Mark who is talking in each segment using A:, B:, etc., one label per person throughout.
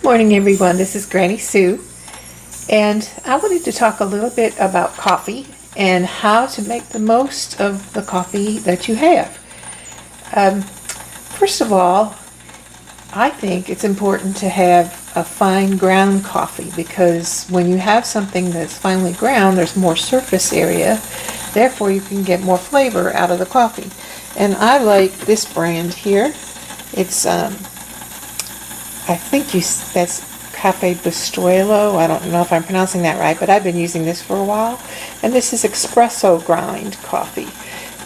A: Morning everyone, this is Granny Sue, and I wanted to talk a little bit about coffee and how to make the most of the coffee that you have. First of all, I think it's important to have a fine ground coffee, because when you have something that's finely ground, there's more surface area, therefore you can get more flavor out of the coffee. And I like this brand here. It's I think that's Cafe Bustuelo. I don't know if I'm pronouncing that right, but I've been using this for a while. And this is espresso grind coffee.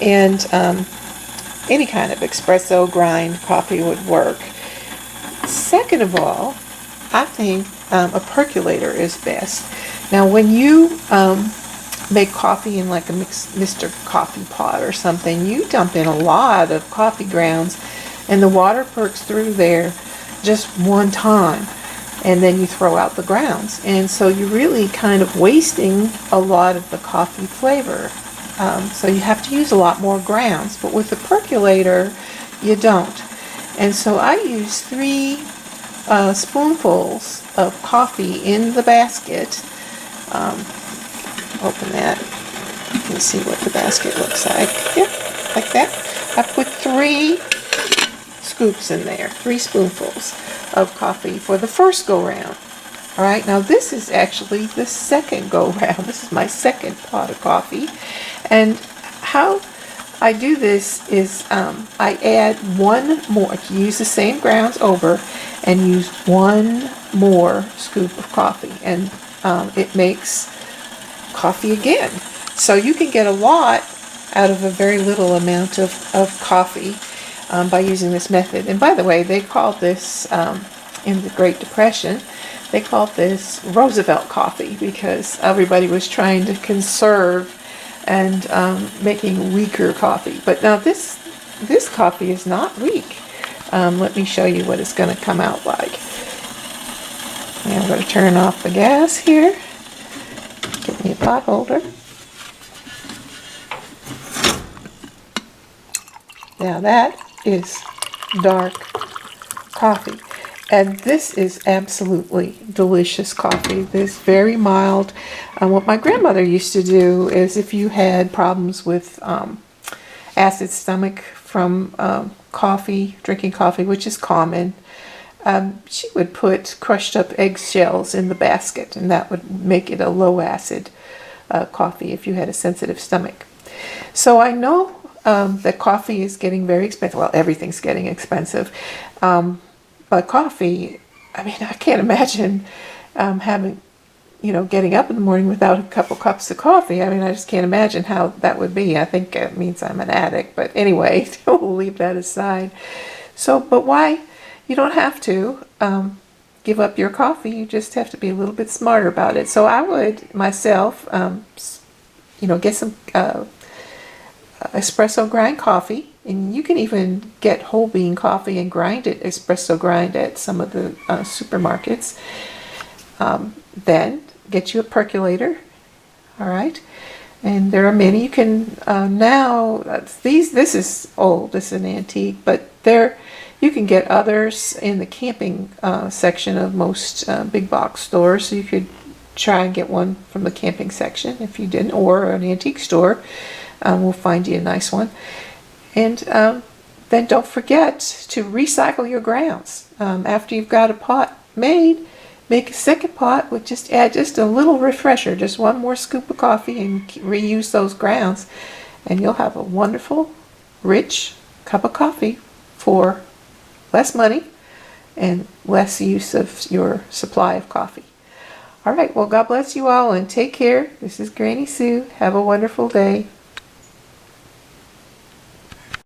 A: And any kind of espresso grind coffee would work. Second of all, I think a percolator is best. Now when you make coffee in like a Mr. Coffee pot or something, you dump in a lot of coffee grounds and the water perks through there just one time, and then you throw out the grounds, and so you're really kind of wasting a lot of the coffee flavor. So you have to use a lot more grounds, but with the percolator you don't. And so I use 3 spoonfuls of coffee in the basket. Open that. You can see what the basket looks like. Yeah, like that. I put 3 scoops in there, 3 spoonfuls of coffee for the first go round. All right, now this is actually the second go round. This is my second pot of coffee, and how I do this is I add 1 more. Use the same grounds over and use 1 more scoop of coffee, and it makes coffee again. So you can get a lot out of a very little amount of coffee by using this method. And by the way, they called this, in the Great Depression, they called this Roosevelt Coffee, because everybody was trying to conserve and making weaker coffee. But now this coffee is not weak. Let me show you what it's going to come out like. And I'm going to turn off the gas here. Get me a pot holder. Now that is dark coffee, and this is absolutely delicious coffee. This is very mild. What my grandmother used to do is, if you had problems with acid stomach from drinking coffee, which is common, she would put crushed up eggshells in the basket, and that would make it a low acid coffee if you had a sensitive stomach. So I know that coffee is getting very expensive. Well, everything's getting expensive. But coffee, I mean, I can't imagine getting up in the morning without a couple cups of coffee. I mean, I just can't imagine how that would be. I think it means I'm an addict. But anyway, we'll leave that aside. So, but why? You don't have to give up your coffee. You just have to be a little bit smarter about it. So I would myself, get some espresso grind coffee, and you can even get whole bean coffee and grind it, espresso grind, at some of the supermarkets. Then get you a percolator. All right, and there are many. You can now this is old, this is an antique, but you can get others in the camping section of most big box stores. So you could try and get one from the camping section if you didn't, or an antique store. We'll find you a nice one. And then don't forget to recycle your grounds. After you've got a pot made, make a second pot with add just a little refresher, just 1 more scoop of coffee, and reuse those grounds. And you'll have a wonderful, rich cup of coffee for less money and less use of your supply of coffee. All right, well, God bless you all, and take care. This is Granny Sue. Have a wonderful day.